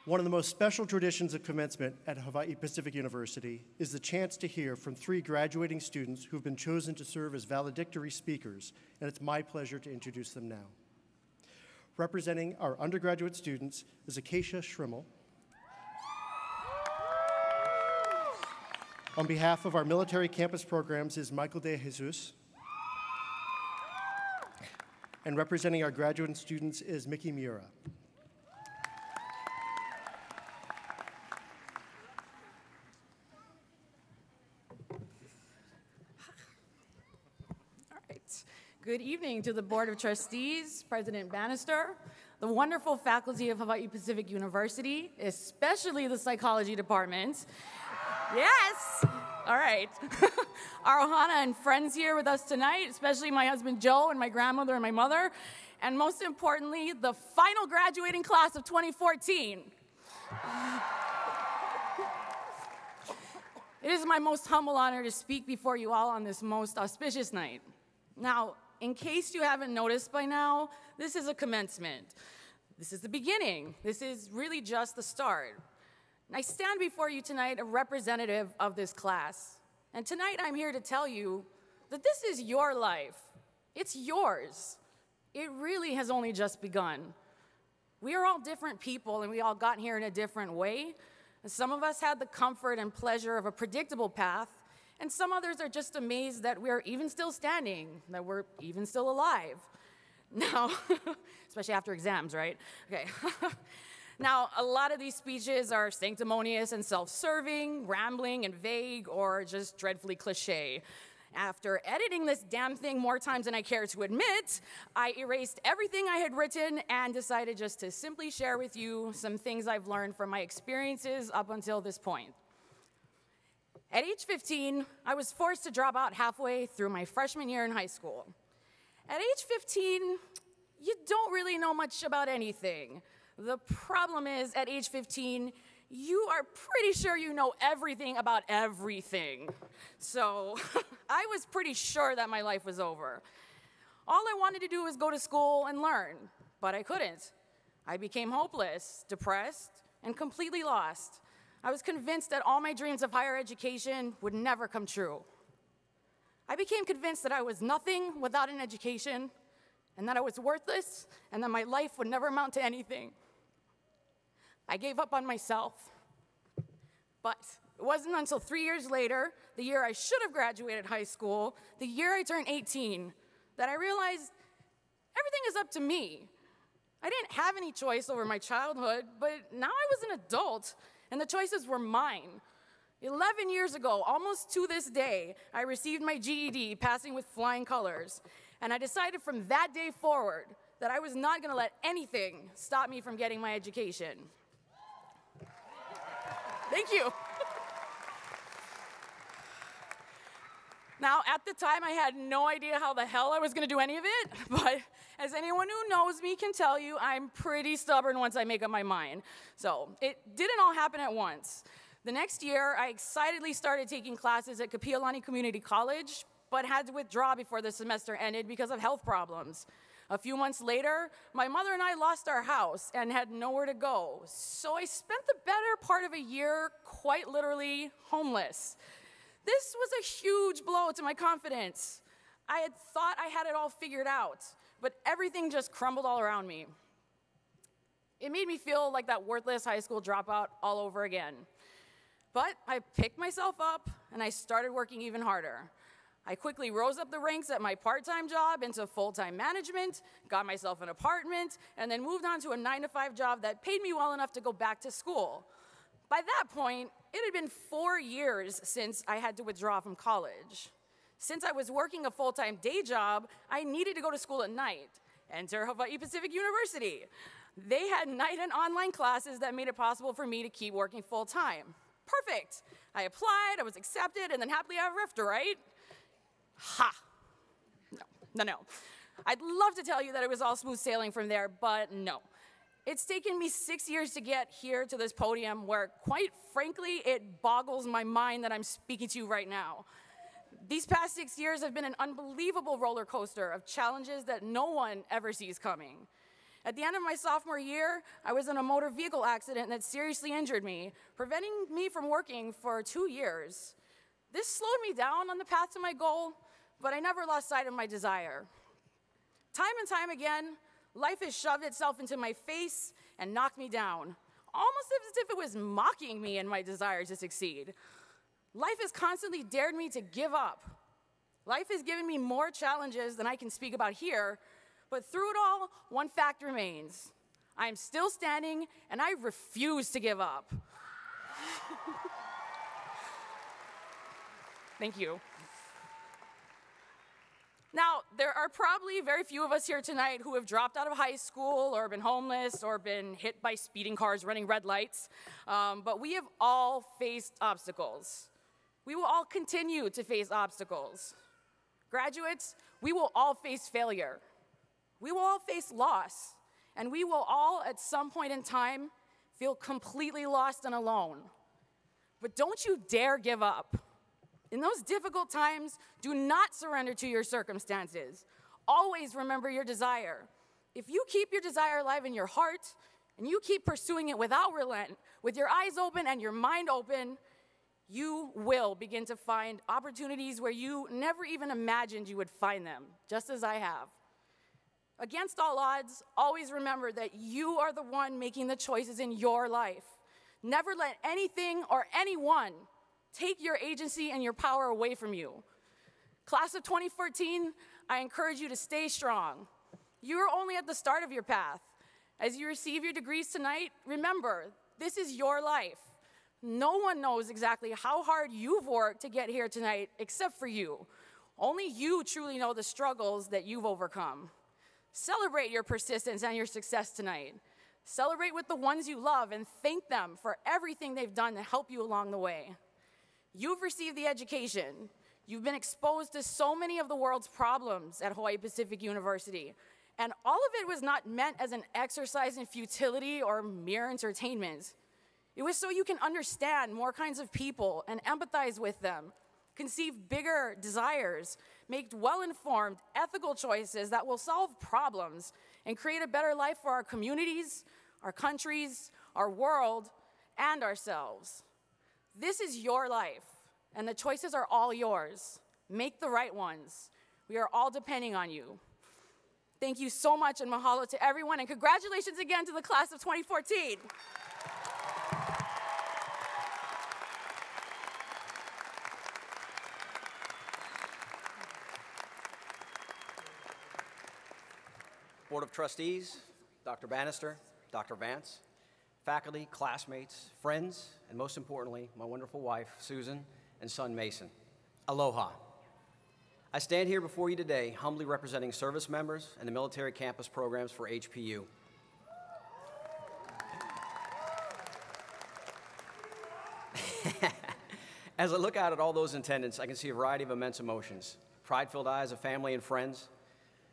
One of the most special traditions of commencement at Hawaii Pacific University is the chance to hear from 3 graduating students who have been chosen to serve as valedictory speakers, and it's my pleasure to introduce them now. Representing our undergraduate students is Acachia Schriml. On behalf of our military campus programs is Michael DeJesus. And representing our graduate students is Miki Miura. Good evening to the Board of Trustees, President Bannister, the wonderful faculty of Hawaii Pacific University, especially the psychology department. Yes! All right. Our ohana and friends here with us tonight, especially my husband Joe and my grandmother and my mother, and most importantly, the final graduating class of 2014. It is my most humble honor to speak before you all on this most auspicious night. Now, in case you haven't noticed by now, this is a commencement. This is the beginning. This is really just the start. And I stand before you tonight a representative of this class. And tonight I'm here to tell you that this is your life. It's yours. It really has only just begun. We are all different people and we all got here in a different way. And some of us had the comfort and pleasure of a predictable path, and some others are just amazed that we're even still standing, that we're even still alive. Now, especially after exams, right? Okay. Now, a lot of these speeches are sanctimonious and self-serving, rambling and vague, or just dreadfully cliche. After editing this damn thing more times than I care to admit, I erased everything I had written and decided just to simply share with you some things I've learned from my experiences up until this point. At age 15, I was forced to drop out halfway through my freshman year in high school. At age 15, you don't really know much about anything. The problem is, at age 15, you are pretty sure you know everything about everything. So I was pretty sure that my life was over. All I wanted to do was go to school and learn, but I couldn't. I became hopeless, depressed, and completely lost. I was convinced that all my dreams of higher education would never come true. I became convinced that I was nothing without an education, and that I was worthless, and that my life would never amount to anything. I gave up on myself. But it wasn't until 3 years later, the year I should have graduated high school, the year I turned 18, that I realized everything is up to me. I didn't have any choice over my childhood, but now I was an adult, and the choices were mine. 11 years ago, almost to this day, I received my GED, passing with flying colors. And I decided from that day forward that I was not gonna let anything stop me from getting my education. Thank you. Now, at the time, I had no idea how the hell I was gonna do any of it, but as anyone who knows me can tell you, I'm pretty stubborn once I make up my mind. So it didn't all happen at once. The next year, I excitedly started taking classes at Kapi'olani Community College, but had to withdraw before the semester ended because of health problems. A few months later, my mother and I lost our house and had nowhere to go. So I spent the better part of a year quite literally homeless. This was a huge blow to my confidence. I had thought I had it all figured out, but everything just crumbled all around me. It made me feel like that worthless high school dropout all over again. But I picked myself up and I started working even harder. I quickly rose up the ranks at my part-time job into full-time management, got myself an apartment, and then moved on to a 9-to-5 job that paid me well enough to go back to school. By that point, it had been 4 years since I had to withdraw from college. Since I was working a full-time day job, I needed to go to school at night. Enter Hawaii Pacific University. They had night and online classes that made it possible for me to keep working full-time. Perfect. I applied, I was accepted, and then happily ever after, right? Ha! No. I'd love to tell you that it was all smooth sailing from there, but no. It's taken me 6 years to get here to this podium where, quite frankly, it boggles my mind that I'm speaking to you right now. These past 6 years have been an unbelievable roller coaster of challenges that no one ever sees coming. At the end of my sophomore year, I was in a motor vehicle accident that seriously injured me, preventing me from working for 2 years. This slowed me down on the path to my goal, but I never lost sight of my desire. Time and time again, life has shoved itself into my face and knocked me down, almost as if it was mocking me and my desire to succeed. Life has constantly dared me to give up. Life has given me more challenges than I can speak about here, but through it all, one fact remains. I am still standing, and I refuse to give up. Thank you. Now, there are probably very few of us here tonight who have dropped out of high school or been homeless or been hit by speeding cars running red lights, but we have all faced obstacles. We will all continue to face obstacles. Graduates, we will all face failure. We will all face loss, and we will all, at some point in time, feel completely lost and alone. But don't you dare give up. In those difficult times, do not surrender to your circumstances. Always remember your desire. If you keep your desire alive in your heart, and you keep pursuing it without relent, with your eyes open and your mind open, you will begin to find opportunities where you never even imagined you would find them, just as I have. Against all odds, always remember that you are the one making the choices in your life. Never let anything or anyone take your agency and your power away from you. Class of 2014, I encourage you to stay strong. You're only at the start of your path. As you receive your degrees tonight, remember, this is your life. No one knows exactly how hard you've worked to get here tonight except for you. Only you truly know the struggles that you've overcome. Celebrate your persistence and your success tonight. Celebrate with the ones you love and thank them for everything they've done to help you along the way. You've received the education. You've been exposed to so many of the world's problems at Hawaii Pacific University, and all of it was not meant as an exercise in futility or mere entertainment. It was so you can understand more kinds of people and empathize with them, conceive bigger desires, make well-informed, ethical choices that will solve problems and create a better life for our communities, our countries, our world, and ourselves. This is your life, and the choices are all yours. Make the right ones. We are all depending on you. Thank you so much, and mahalo to everyone, and congratulations again to the class of 2014. Board of Trustees, Dr. Bannister, Dr. Vance, faculty, classmates, friends, and most importantly, my wonderful wife, Susan, and son, Mason. Aloha. I stand here before you today humbly representing service members and the military campus programs for HPU. As I look out at all those in attendance, I can see a variety of immense emotions. Pride-filled eyes of family and friends,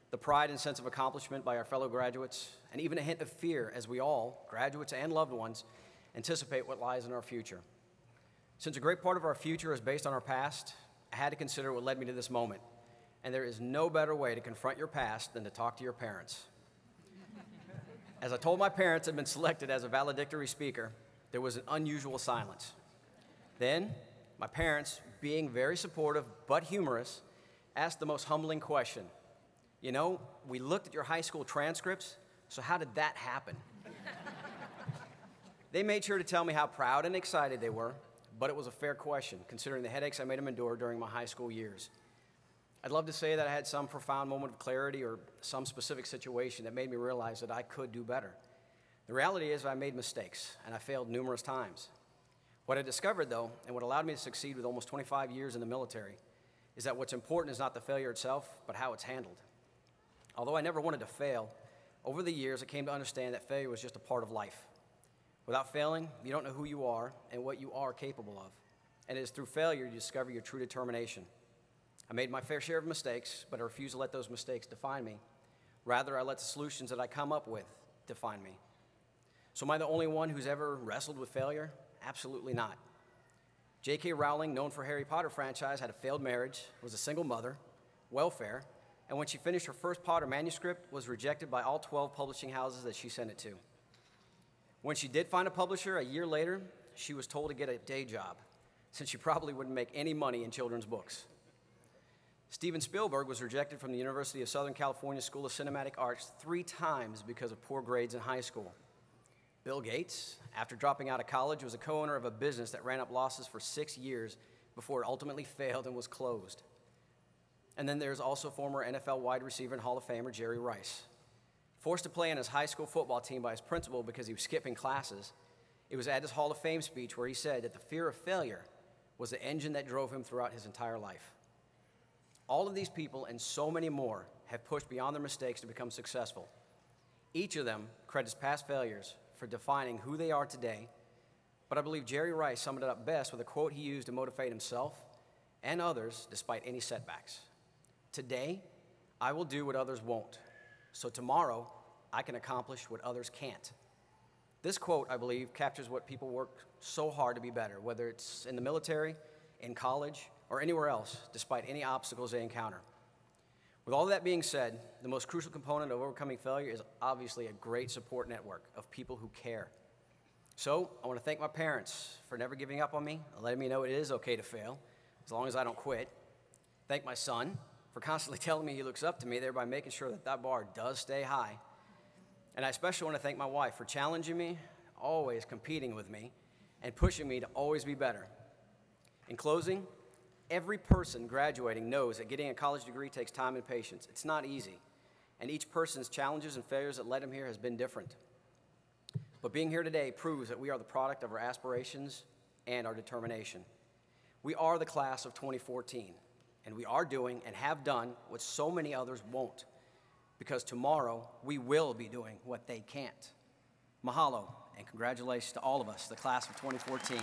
the pride and sense of accomplishment by our fellow graduates, and even a hint of fear as we all, graduates and loved ones, anticipate what lies in our future. Since a great part of our future is based on our past, I had to consider what led me to this moment, and there is no better way to confront your past than to talk to your parents. As I told my parents I'd been selected as a valedictory speaker, there was an unusual silence. Then, my parents, being very supportive but humorous, asked the most humbling question. You know, we looked at your high school transcripts, so how did that happen? They made sure to tell me how proud and excited they were, but it was a fair question, considering the headaches I made them endure during my high school years. I'd love to say that I had some profound moment of clarity or some specific situation that made me realize that I could do better. The reality is I made mistakes, and I failed numerous times. What I discovered, though, and what allowed me to succeed with almost 25 years in the military, is that what's important is not the failure itself, but how it's handled. Although I never wanted to fail, over the years I came to understand that failure was just a part of life. Without failing, you don't know who you are and what you are capable of. And it is through failure you discover your true determination. I made my fair share of mistakes, but I refuse to let those mistakes define me. Rather, I let the solutions that I come up with define me. So am I the only one who's ever wrestled with failure? Absolutely not. J.K. Rowling, known for Harry Potter franchise, had a failed marriage, was a single mother, welfare, and when she finished her first part or manuscript, was rejected by all 12 publishing houses that she sent it to. When she did find a publisher a year later, she was told to get a day job, since she probably wouldn't make any money in children's books. Steven Spielberg was rejected from the University of Southern California School of Cinematic Arts 3 times because of poor grades in high school. Bill Gates, after dropping out of college, was a co-owner of a business that ran up losses for 6 years before it ultimately failed and was closed. And then there's also former NFL wide receiver and Hall of Famer Jerry Rice. Forced to play on his high school football team by his principal because he was skipping classes, it was at his Hall of Fame speech where he said that the fear of failure was the engine that drove him throughout his entire life. All of these people and so many more have pushed beyond their mistakes to become successful. Each of them credits past failures for defining who they are today, but I believe Jerry Rice summed it up best with a quote he used to motivate himself and others despite any setbacks. Today, I will do what others won't, so tomorrow I can accomplish what others can't. This quote, I believe, captures what people work so hard to be better, whether it's in the military, in college, or anywhere else, despite any obstacles they encounter. With all that being said, the most crucial component of overcoming failure is obviously a great support network of people who care. So I want to thank my parents for never giving up on me, letting me know it is okay to fail, as long as I don't quit. Thank my son for constantly telling me he looks up to me, thereby making sure that that bar does stay high. And I especially want to thank my wife for challenging me, always competing with me, and pushing me to always be better. In closing, every person graduating knows that getting a college degree takes time and patience. It's not easy, and each person's challenges and failures that led them here has been different. But being here today proves that we are the product of our aspirations and our determination. We are the class of 2014, and we are doing and have done what so many others won't, because tomorrow we will be doing what they can't. Mahalo, and congratulations to all of us, the class of 2014.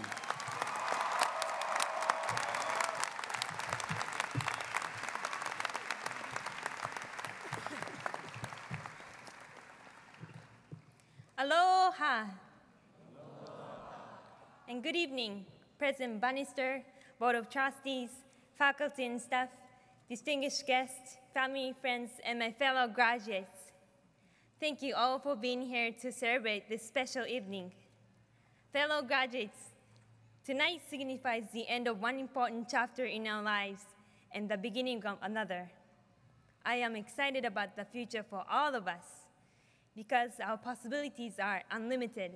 Aloha. And good evening, President Bannister, Board of Trustees, faculty and staff, distinguished guests, family, friends, and my fellow graduates. Thank you all for being here to celebrate this special evening. Fellow graduates, tonight signifies the end of one important chapter in our lives and the beginning of another. I am excited about the future for all of us because our possibilities are unlimited.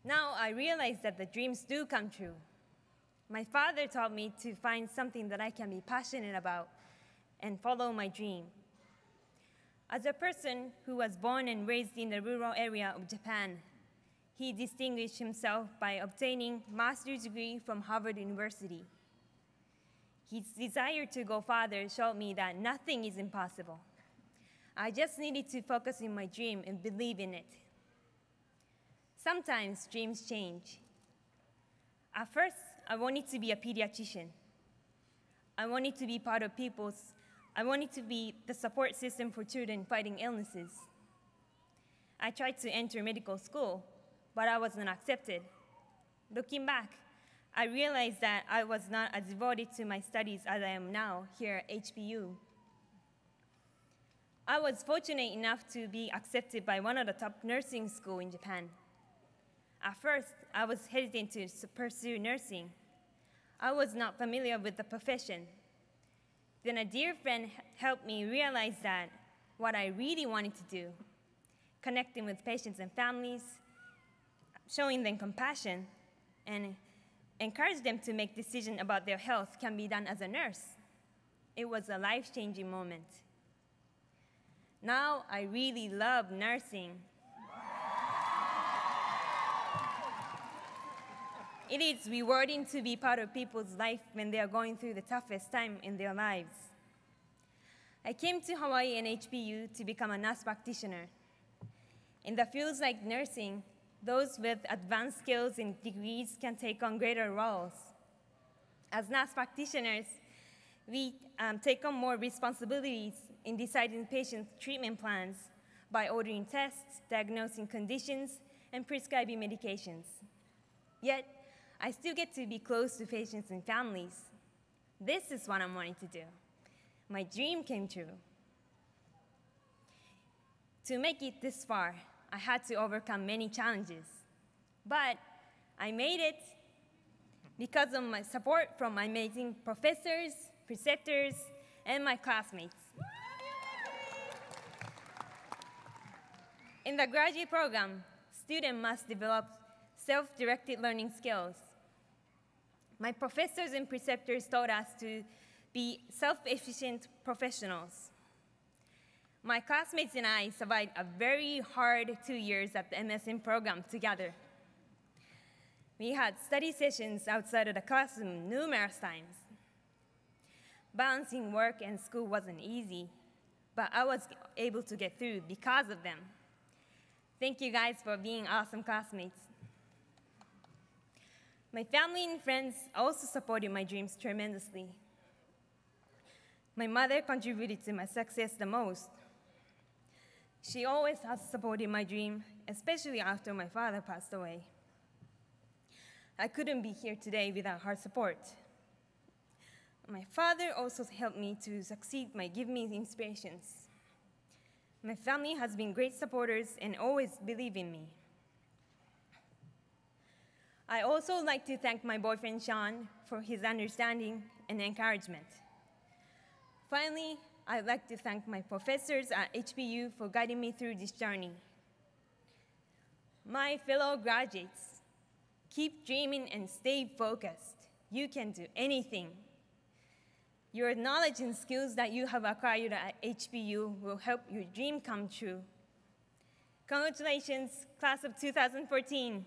Now I realize that the dreams do come true. My father taught me to find something that I can be passionate about and follow my dream. As a person who was born and raised in the rural area of Japan, he distinguished himself by obtaining a master's degree from Harvard University. His desire to go farther showed me that nothing is impossible. I just needed to focus on my dream and believe in it. Sometimes dreams change. At first, I wanted to be a pediatrician. I wanted to be I wanted to be the support system for children fighting illnesses. I tried to enter medical school, but I was not accepted. Looking back, I realized that I was not as devoted to my studies as I am now here at HPU. I was fortunate enough to be accepted by one of the top nursing schools in Japan. At first, I was hesitant to pursue nursing. I was not familiar with the profession. Then a dear friend helped me realize that what I really wanted to do, connecting with patients and families, showing them compassion, and encourage them to make decisions about their health can be done as a nurse. It was a life-changing moment. Now I really love nursing. It is rewarding to be part of people's life when they are going through the toughest time in their lives. I came to Hawaii and HPU to become a nurse practitioner. In the fields like nursing, those with advanced skills and degrees can take on greater roles. As nurse practitioners, we take on more responsibilities in deciding patients' treatment plans by ordering tests, diagnosing conditions, and prescribing medications. Yet, I still get to be close to patients and families. This is what I'm wanting to do. My dream came true. To make it this far, I had to overcome many challenges. But I made it because of my support from my amazing professors, preceptors, and my classmates. In the graduate program, students must develop self-directed learning skills. My professors and preceptors taught us to be self-efficient professionals. My classmates and I survived a very hard 2 years at the MSN program together. We had study sessions outside of the classroom numerous times. Balancing work and school wasn't easy, but I was able to get through because of them. Thank you guys for being awesome classmates. My family and friends also supported my dreams tremendously. My mother contributed to my success the most. She always has supported my dream, especially after my father passed away. I couldn't be here today without her support. My father also helped me to succeed by giving me inspirations. My family has been great supporters and always believe in me. I also like to thank my boyfriend, Sean, for his understanding and encouragement. Finally, I'd like to thank my professors at HPU for guiding me through this journey. My fellow graduates, keep dreaming and stay focused. You can do anything. Your knowledge and skills that you have acquired at HPU will help your dream come true. Congratulations, class of 2014.